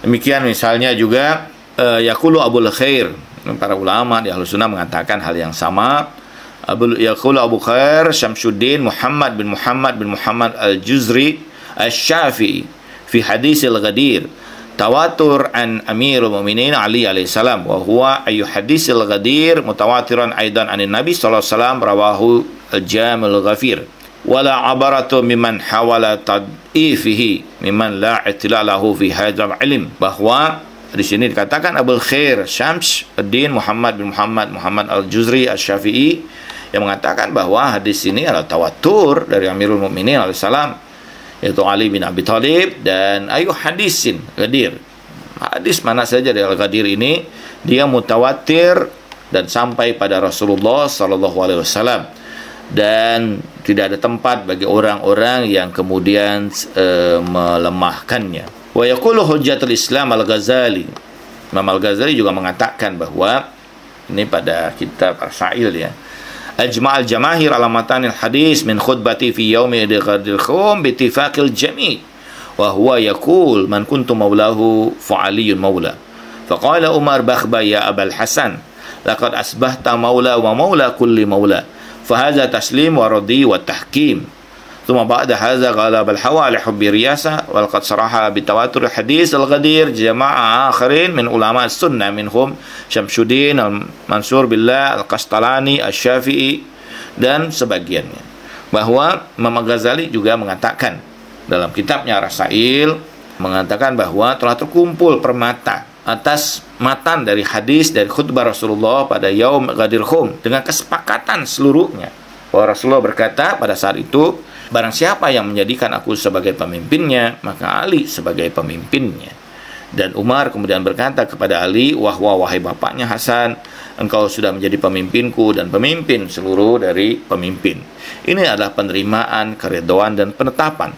Demikian misalnya juga yaqulu Abul Khair, para ulama di Ahlus Sunnah mengatakan hal yang sama. Yaqulu Abu Khair Syamsuddin Muhammad bin Muhammad Al-Juzri Asy-Syafi'i fi hadis Al-Ghadir tawatur an Amirul Mu'minin Ali alaihissalam wa huwa ayu hadis Al-Ghadir mutawatiran aidan anin Nabi sallallahu alaihi wasallam rawahu Al-Jamil Ghafir wala abaratu mimman hawala tad'ifihi mimman la itilalahu fi hadzal ilm. Bahwa di sini dikatakan Abul Khair Syamsuddin Muhammad bin Muhammad Al-Juzri Asy-Syafi'i yang mengatakan bahwa hadis ini adalah tawatur dari Amirul Mukminin alaihissalam, yaitu Ali bin Abi Thalib, dan ayu hadisin Ghadir, hadis mana saja dari Al-Ghadir ini dia mutawatir dan sampai pada Rasulullah sallallahu alaihi wasallam, dan tidak ada tempat bagi orang-orang yang kemudian melemahkannya. Wa yaqulu Hujjatul Islam Al-Ghazali. Imam Al-Ghazali juga mengatakan bahwa ini pada kitab Ar-Sa'il ya. Ajma'al jamahir ala matanil hadis min khutbati fi yaumi ghadil khum bi ittifaqil jami'. Wa huwa yaqul man kuntu maulahu fa aliyun maula. Faqala Umar Bakhba ya Abul Hasan laqad asbahta maula wa maula kulli maula. Fahadha taslim wa radi wa tahkim. Thumma ba'da hadha ghalab al-hawa li hubbi riyasa wa laqad saraha bi tawatur hadis al-ghadir jama'a akharin min ulama as-sunnah minhum Syamsuddin al-Mansur billah al-Qastalani asy-Syafi'i dan sebagiannya. Bahwa Imam Ghazali juga mengatakan dalam kitabnya Rasail, mengatakan bahwa telah terkumpul permata atas matan dari hadis dari khutbah Rasulullah pada Yaum Ghadir Khum dengan kesepakatan seluruhnya bahwa Rasulullah berkata pada saat itu, barang siapa yang menjadikan aku sebagai pemimpinnya, maka Ali sebagai pemimpinnya. Dan Umar kemudian berkata kepada Ali, wahai bapaknya Hasan, engkau sudah menjadi pemimpinku dan pemimpin seluruh dari pemimpin. Ini adalah penerimaan, keridhaan dan penetapan.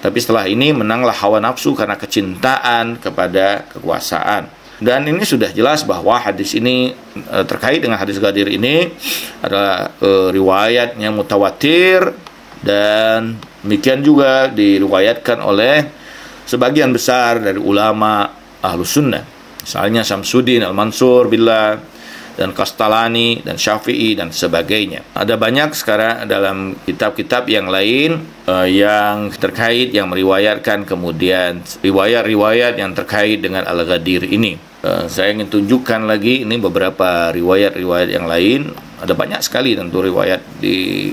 Tapi setelah ini menanglah hawa nafsu karena kecintaan kepada kekuasaan. Dan ini sudah jelas bahwa hadis ini terkait dengan hadis Ghadir ini adalah riwayatnya mutawatir, dan demikian juga diriwayatkan oleh sebagian besar dari ulama Ahlus Sunnah. Misalnya Syamsuddin Al-Mansur billah dan Qastalani dan Syafi'i dan sebagainya. Ada banyak sekarang dalam kitab-kitab yang lain yang terkait, yang meriwayatkan kemudian riwayat-riwayat yang terkait dengan Al-Ghadir ini. Saya ingin tunjukkan lagi ini beberapa riwayat-riwayat yang lain. Ada banyak sekali tentu riwayat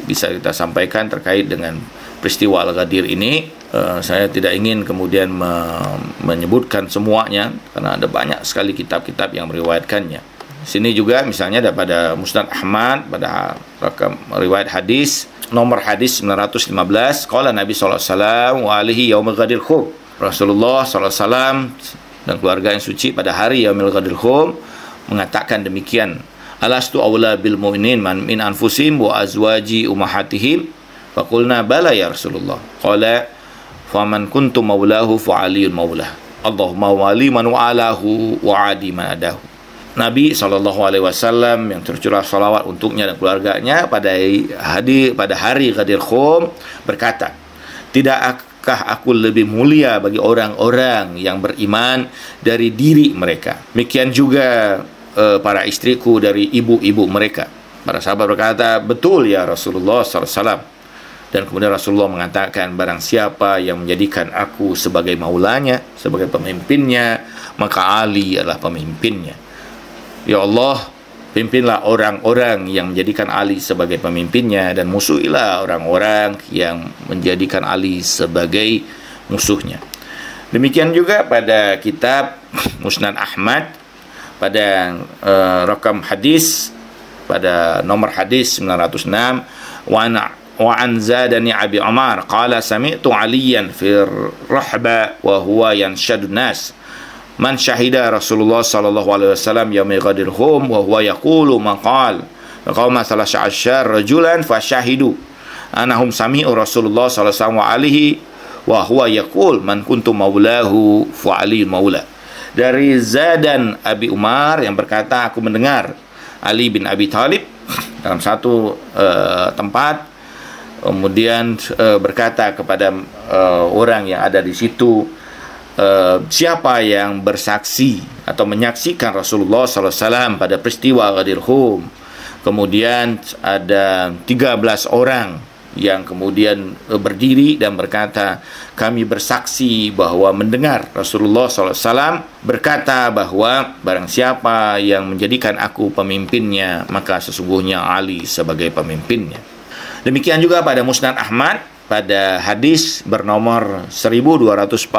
bisa kita sampaikan terkait dengan peristiwa Al-Ghadir ini. Saya tidak ingin kemudian menyebutkan semuanya karena ada banyak sekali kitab-kitab yang meriwayatkannya. Sini juga misalnya ada pada Musnad Ahmad pada riwayat hadis nomor hadis 915, qala Nabi sallallahu alaihi wasallam wa alihi yaumil ghadir khum. Rasulullah sallallahu alaihi wasallam dan keluarga yang suci pada hari yaumil ghadir khum mengatakan demikian, alastu aula bil mu'minin man min anfusihim wa azwaji ummahatihim. Faqulna bala ya Rasulullah. Qala faman kuntu maulahu fa aliyun maulah. Allahumma wali man wa'alahu wa adi man adahu. Nabi SAW yang tercurah salawat untuknya dan keluarganya pada hari Ghadir Khum berkata, tidakkah aku lebih mulia bagi orang-orang yang beriman dari diri mereka? Demikian juga para istriku dari ibu-ibu mereka. Para sahabat berkata, betul ya Rasulullah SAW. Dan kemudian Rasulullah mengatakan, barang siapa yang menjadikan aku sebagai maulanya, sebagai pemimpinnya, maka Ali adalah pemimpinnya. Ya Allah, pimpinlah orang-orang yang menjadikan Ali sebagai pemimpinnya, dan musuhilah orang-orang yang menjadikan Ali sebagai musuhnya. Demikian juga pada kitab Musnad Ahmad pada rakam hadis pada nomor hadis 906, wa an zadani Abi Umar qala sami'tu Aliyan fi rahba wa huwa yanshadu nas man syahida Rasulullah sallallahu alaihi wasallam yaumil ghadir khum wa huwa yaqulu maqal qauma salasa asyar rajulan fasyahidu anahum sami'u Rasulullah sallallahu alaihi wa huwa yaqul man kuntu maulahu fa ali maula. Dari Zadan Abi Umar yang berkata, aku mendengar Ali bin Abi Thalib dalam satu tempat kemudian berkata kepada orang yang ada di situ, siapa yang bersaksi atau menyaksikan Rasulullah SAW pada peristiwa Ghadir Khum. Kemudian ada 13 orang yang kemudian berdiri dan berkata, kami bersaksi bahwa mendengar Rasulullah SAW berkata bahwa barang siapa yang menjadikan aku pemimpinnya, maka sesungguhnya Ali sebagai pemimpinnya. Demikian juga pada Musnad Ahmad pada hadis bernomor 1242,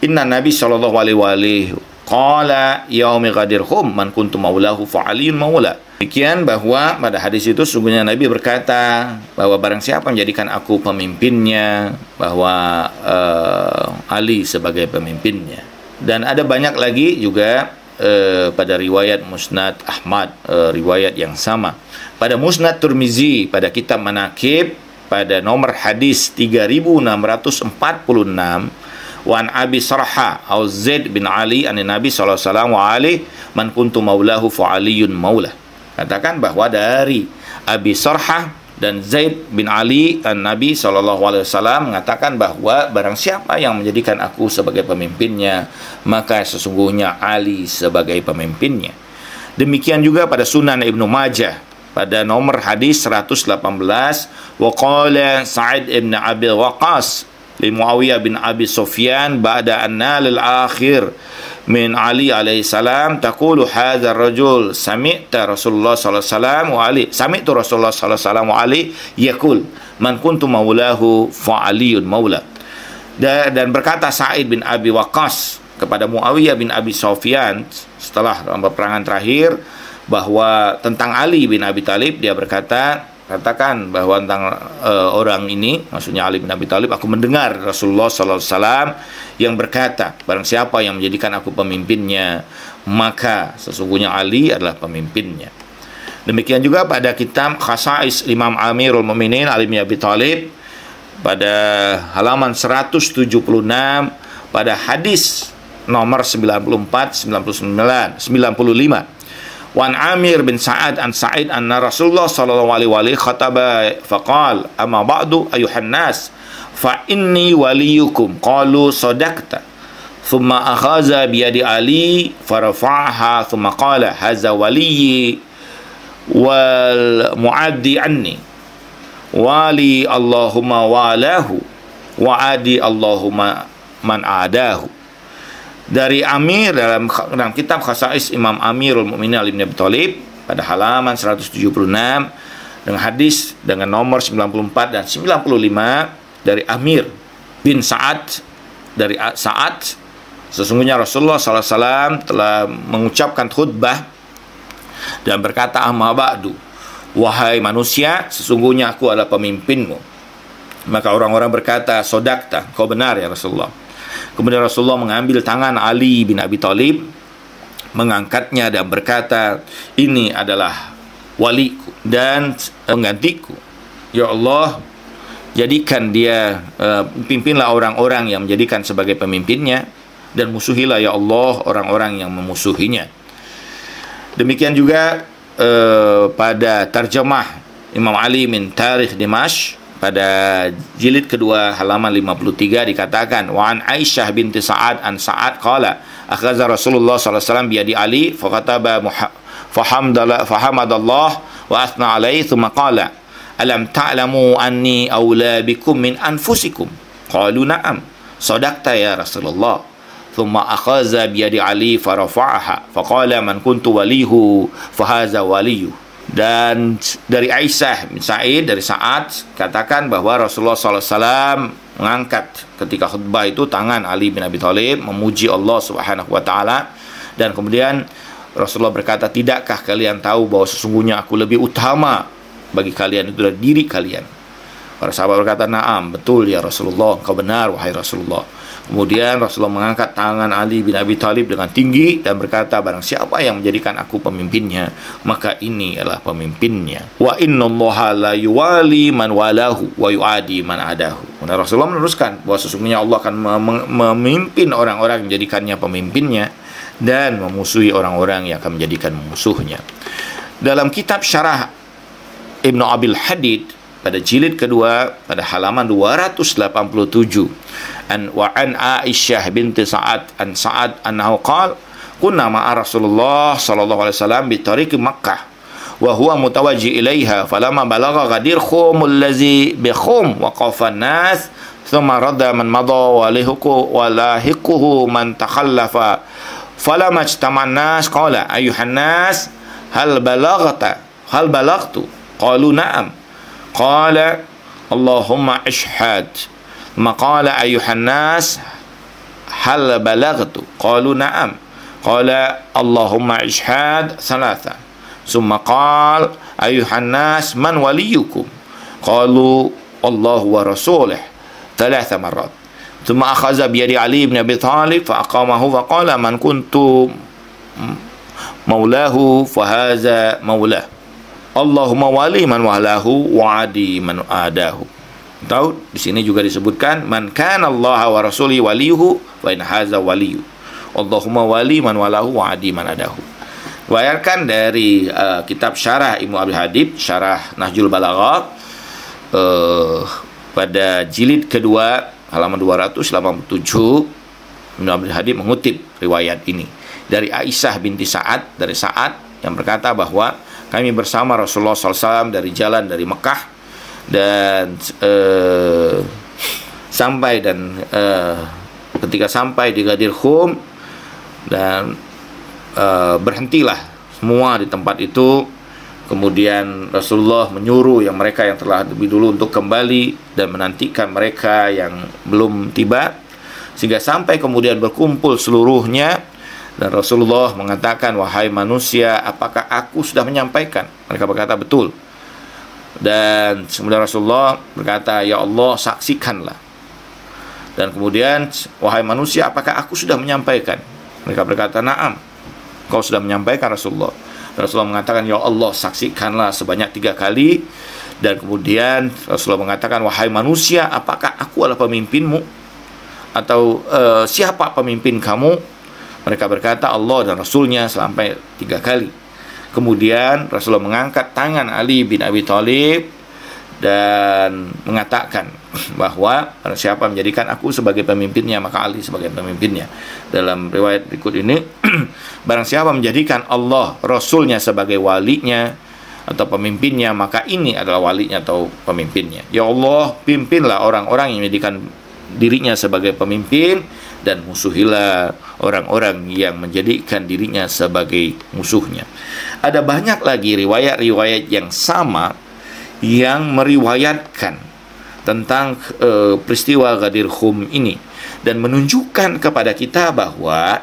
inna Nabi sallallahu alaihi wasallam qala yaumi ghadir khum man kuntu maulahu fa aliyun maula. Demikian bahwa pada hadis itu sungguhnya Nabi berkata bahwa barang siapa menjadikan aku pemimpinnya, bahwa Ali sebagai pemimpinnya. Dan ada banyak lagi juga pada riwayat Musnad Ahmad, riwayat yang sama. Pada Musnad Tirmizi, pada kitab Manaqib, pada nomor hadis 3646, Wan Abi Sarha au Zaid bin Ali an Nabi sallallahu alaihi wasallam wa ali man kuntu maulahu fa aliyun maulah. Katakan bahwa dari Abi Sarha dan Zaid bin Ali dan Nabi SAW mengatakan bahwa barang siapa yang menjadikan aku sebagai pemimpinnya, maka sesungguhnya Ali sebagai pemimpinnya. Demikian juga pada Sunan Ibnu Majah pada nomor hadis 118, wa qala Sa'id ibn Abi Waqqas li Muawiyah bin Abi Sufyan ba'da an nal al-akhir min Ali alaihi salam taqulu hadha ar-rajul sami'ta Rasulullah sallallahu alaihi wasallam wa Ali sami'tu Rasulullah sallallahu alaihi wasallam wa Ali yaqul man kuntu maulahu fa aliyun maula. Dan berkata Sa'id bin Abi Waqqas kepada Muawiyah bin Abi Sufyan setelah dalam peperangan terakhir bahwa tentang Ali bin Abi Thalib, dia katakan bahwa tentang orang ini, maksudnya Ali bin Abi Thalib, aku mendengar Rasulullah sallallahu alaihi wasallam yang berkata, barang siapa yang menjadikan aku pemimpinnya, maka sesungguhnya Ali adalah pemimpinnya. Demikian juga pada kitab Khasa'is Imam Amirul Mukminin Ali bin Abi Thalib pada halaman 176 pada hadis nomor 94, 99, 95. Wan Amir bin Sa'ad an Sa'id anna Rasulullah sallallahu alaihi wasallam khataba faqal amma ba'du ayuhan nas fa inni waliyukum qalu sadaqta thumma akhaza bi yadi Ali farafa'aha thumma qala hadza waliyyi wal mu'addi anni wali Allahumma walahu wa adi Allahumma man adahu. Dari Amir dalam kitab Khasa'is Imam Amirul Mukminin Ali bin Abi Thalib pada halaman 176 dengan hadis dengan nomor 94 dan 95 dari Amir bin Sa'ad dari Sa'ad, sesungguhnya Rasulullah SAW telah mengucapkan khutbah dan berkata, amma ba'du, wahai manusia, sesungguhnya aku adalah pemimpinmu. Maka orang-orang berkata, sodakta, kau benar ya Rasulullah. Kemudian Rasulullah mengambil tangan Ali bin Abi Thalib, mengangkatnya dan berkata, ini adalah waliku dan penggantiku. Ya Allah, jadikan dia, pimpinlah orang-orang yang menjadikan sebagai pemimpinnya, dan musuhilah ya Allah orang-orang yang memusuhinya. Demikian juga pada terjemah Imam Ali min Tarikh Dimashq pada jilid kedua halaman 53 dikatakan, wa an Aisyah binti Sa'ad an Sa'ad qala akhadha Rasulullah sallallahu alaihi wasallam bi yadi Ali fakataba fahamadallah wa athna alaihi thumma qala alam ta'lamu anni awla bikum min anfusikum qalu na'am sadaqta ya Rasulullah thumma akhadha bi yadi Ali farafa'aha faqala man kuntu walihu fahaza waliyyu. Dan dari Aisyah bin Sa'id dari Sa'ad katakan bahwa Rasulullah SAW mengangkat ketika khutbah itu tangan Ali bin Abi Thalib memuji Allah Subhanahu wa taala, dan kemudian Rasulullah berkata, tidakkah kalian tahu bahwa sesungguhnya aku lebih utama bagi kalian itu dari diri kalian? Para sahabat berkata, na'am, betul ya Rasulullah, kau benar wahai Rasulullah. Kemudian Rasulullah mengangkat tangan Ali bin Abi Thalib dengan tinggi dan berkata, barang siapa yang menjadikan aku pemimpinnya, maka ini adalah pemimpinnya. Wa innallaha la yuwali man walahu wa yuadi man adahu. Dan Rasulullah meneruskan bahwa sesungguhnya Allah akan memimpin orang-orang yang menjadikannya pemimpinnya dan memusuhi orang-orang yang akan menjadikan musuhnya. Dalam kitab Syarah Ibnu Abil Hadid pada jilid kedua pada halaman 287 wa an Aisyah binti Sa'ad an Sa'ad annahu qala kunna ma'a Rasulullah sallallahu alaihi wasallam bi tariqi Makkah wa huwa mutawajji ilaiha falamma balagha ghadir khum allazi bi khum waqafa an-nas thumma radda man madha wa lahiquhu man takhallafa falamma ijtama'a an-nas qala ayyuhan nas hal balagtu qalu na'am qala Allahumma ashhad maqala ayyuhan nas hal balagtu qalu na'am qala Allahumma ashhad thalatha summa qala ayyuhan nas man waliyukum qalu Allahu wa rasuluh thalatha marrat thumma akhadha bi yadi Ali bin Abi Thalib fa aqamahu wa qala man kuntu maulahu fahaza maulah. Allahumma wali man walahu wa adi man adahu. Tahu di sini juga disebutkan man kana Allah wa rasuli waliyuhu wa in haza waliyu. Allahumma wali man walahu wa adi man adahu. Bayarkan dari kitab syarah Ibnu Abi Hadid, syarah Nahjul Balaghah, pada jilid kedua halaman 287, Ibnu Abi Hadid mengutip riwayat ini dari Aisyah binti Sa'ad, dari Sa'ad yang berkata bahwa kami bersama Rasulullah SAW dari jalan dari Mekah dan ketika sampai di Ghadir Khum dan berhentilah semua di tempat itu. Kemudian Rasulullah menyuruh mereka yang telah lebih dulu untuk kembali dan menantikan mereka yang belum tiba, sehingga sampai kemudian berkumpul seluruhnya. Dan Rasulullah mengatakan, wahai manusia, apakah aku sudah menyampaikan? Mereka berkata, betul. Dan kemudian Rasulullah berkata, ya Allah, saksikanlah. Dan kemudian, wahai manusia, apakah aku sudah menyampaikan? Mereka berkata, na'am, kau sudah menyampaikan Rasulullah. Rasulullah mengatakan, ya Allah, saksikanlah sebanyak 3 kali. Dan kemudian Rasulullah mengatakan, wahai manusia, apakah aku adalah pemimpinmu? Atau siapa pemimpin kamu? Mereka berkata, Allah dan Rasulnya, sampai 3 kali. Kemudian Rasulullah mengangkat tangan Ali bin Abi Thalib dan mengatakan bahwa siapa menjadikan aku sebagai pemimpinnya, maka Ali sebagai pemimpinnya. Dalam riwayat berikut ini, barang siapa menjadikan Allah, Rasulnya sebagai walinya atau pemimpinnya, maka ini adalah walinya atau pemimpinnya. Ya Allah, pimpinlah orang-orang yang menjadikan dirinya sebagai pemimpin, dan musuhilah orang-orang yang menjadikan dirinya sebagai musuhnya. Ada banyak lagi riwayat-riwayat yang sama yang meriwayatkan tentang peristiwa Ghadir Khum ini dan menunjukkan kepada kita bahwa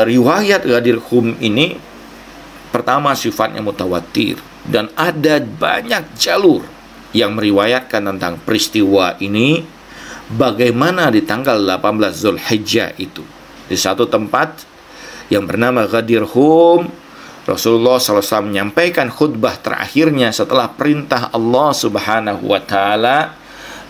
riwayat Ghadir Khum ini pertama sifatnya mutawatir, dan ada banyak jalur yang meriwayatkan tentang peristiwa ini. Bagaimana di tanggal 18 Zulhijjah itu, di satu tempat yang bernama Ghadir Khum, Rasulullah SAW menyampaikan khutbah terakhirnya setelah perintah Allah Subhanahu wa Ta'ala,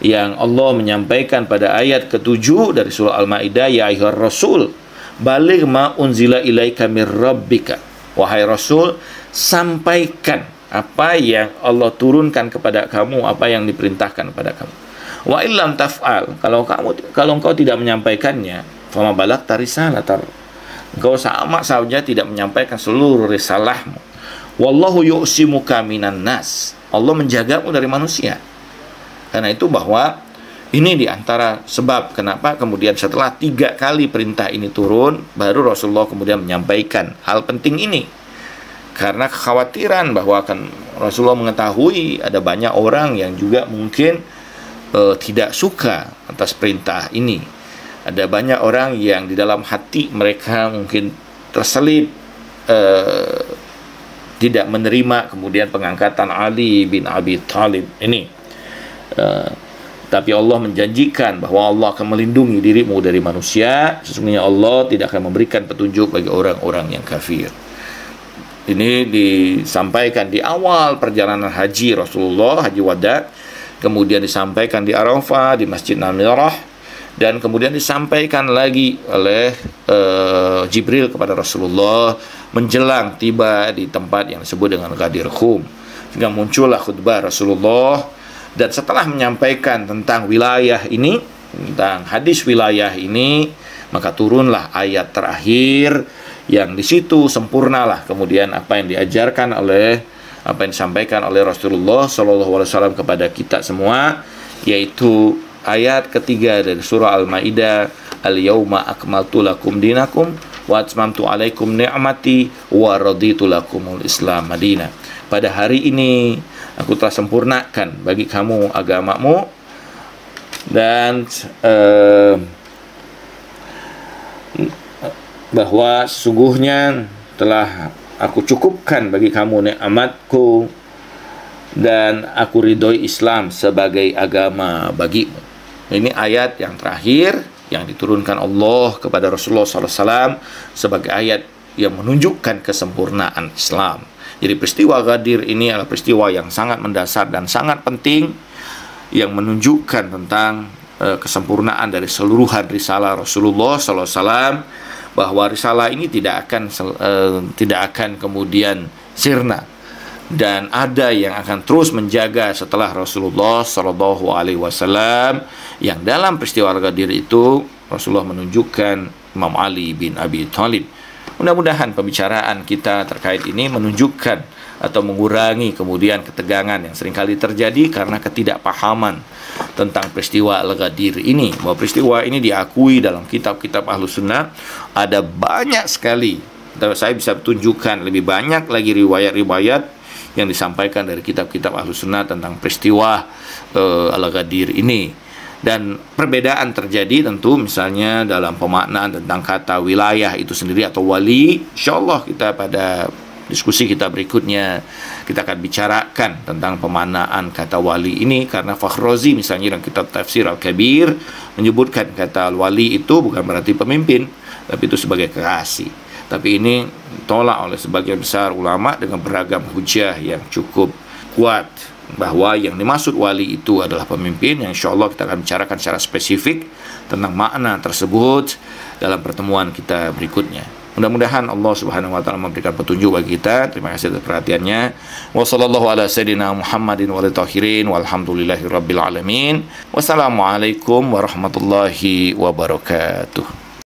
yang Allah menyampaikan pada ayat ke-7 dari surah Al-Maidah, ya ayyuhar rasul baligh ma unzila ilaika mir rabbika. Wahai Rasul, sampaikan apa yang Allah turunkan kepada kamu, apa yang diperintahkan kepada kamu. Wa illam taf'al, kalau engkau tidak menyampaikannya, fama balagta risalatar, engkau sama saja tidak menyampaikan seluruh risalahmu. Wallahu yu'simuka minan nas, Allah menjagamu dari manusia. Karena itu bahwa ini diantara sebab kenapa kemudian setelah 3 kali perintah ini turun, baru Rasulullah kemudian menyampaikan hal penting ini. Karena kekhawatiran bahwa akan Rasulullah mengetahui ada banyak orang yang juga mungkin tidak suka atas perintah ini. Ada banyak orang yang di dalam hati mereka mungkin terselip tidak menerima kemudian pengangkatan Ali bin Abi Thalib ini. Tapi Allah menjanjikan bahwa Allah akan melindungi dirimu dari manusia. Sesungguhnya Allah tidak akan memberikan petunjuk bagi orang-orang yang kafir. Ini disampaikan di awal perjalanan haji Rasulullah, haji wada. Kemudian disampaikan di Arafah, di Masjid Namirah, dan kemudian disampaikan lagi oleh Jibril kepada Rasulullah menjelang tiba di tempat yang disebut dengan Ghadir Khum. Sehingga muncullah khutbah Rasulullah, dan setelah menyampaikan tentang wilayah ini, tentang hadis wilayah ini, maka turunlah ayat terakhir yang di situ sempurnalah kemudian apa yang diajarkan oleh, apa yang disampaikan oleh Rasulullah SAW kepada kita semua, yaitu ayat ketiga dari surah Al-Maidah, al-yauma akmaltu lakum dinakum wa atmamtu alaikum ni'mati wa raditu lakumul Islam madina. Pada hari ini aku telah sempurnakan bagi kamu agamamu, dan bahwa sesungguhnya telah aku cukupkan bagi kamu nikmatku, dan aku ridhoi Islam sebagai agama bagimu. Ini ayat yang terakhir yang diturunkan Allah kepada Rasulullah SAW sebagai ayat yang menunjukkan kesempurnaan Islam. Jadi peristiwa Ghadir ini adalah peristiwa yang sangat mendasar dan sangat penting, yang menunjukkan tentang kesempurnaan dari seluruhan risalah Rasulullah SAW, bahwa risalah ini tidak akan kemudian sirna, dan ada yang akan terus menjaga setelah Rasulullah SAW, yang dalam peristiwa Al-Ghadir itu Rasulullah menunjukkan Imam Ali bin Abi Thalib. Mudah-mudahan pembicaraan kita terkait ini menunjukkan atau mengurangi kemudian ketegangan yang seringkali terjadi karena ketidakpahaman tentang peristiwa Al-Ghadir ini. Bahwa peristiwa ini diakui dalam kitab-kitab Ahlus Sunnah, ada banyak sekali, saya bisa tunjukkan lebih banyak lagi riwayat-riwayat yang disampaikan dari kitab-kitab Ahlus Sunnah tentang peristiwa Al-Ghadir ini. Dan perbedaan terjadi tentu misalnya dalam pemaknaan tentang kata wilayah itu sendiri atau wali. InsyaAllah kita pada diskusi kita berikutnya kita akan bicarakan tentang pemaknaan kata wali ini, karena Fakhrazi misalnya dalam kitab Tafsir Al-Kabir menyebutkan kata wali itu bukan berarti pemimpin, tapi itu sebagai kekasih. Tapi ini ditolak oleh sebagian besar ulama dengan beragam hujah yang cukup kuat, bahwa yang dimaksud wali itu adalah pemimpin, yang insya Allah kita akan bicarakan secara spesifik tentang makna tersebut dalam pertemuan kita berikutnya. Mudah-mudahan Allah Subhanahu wa taala memberikan petunjuk bagi kita. Terima kasih atas perhatiannya. Wa sallallahu ala sayyidina Muhammadin wa alihi tahirin walhamdulillahirabbil alamin. Wassalamualaikum warahmatullahi wabarakatuh.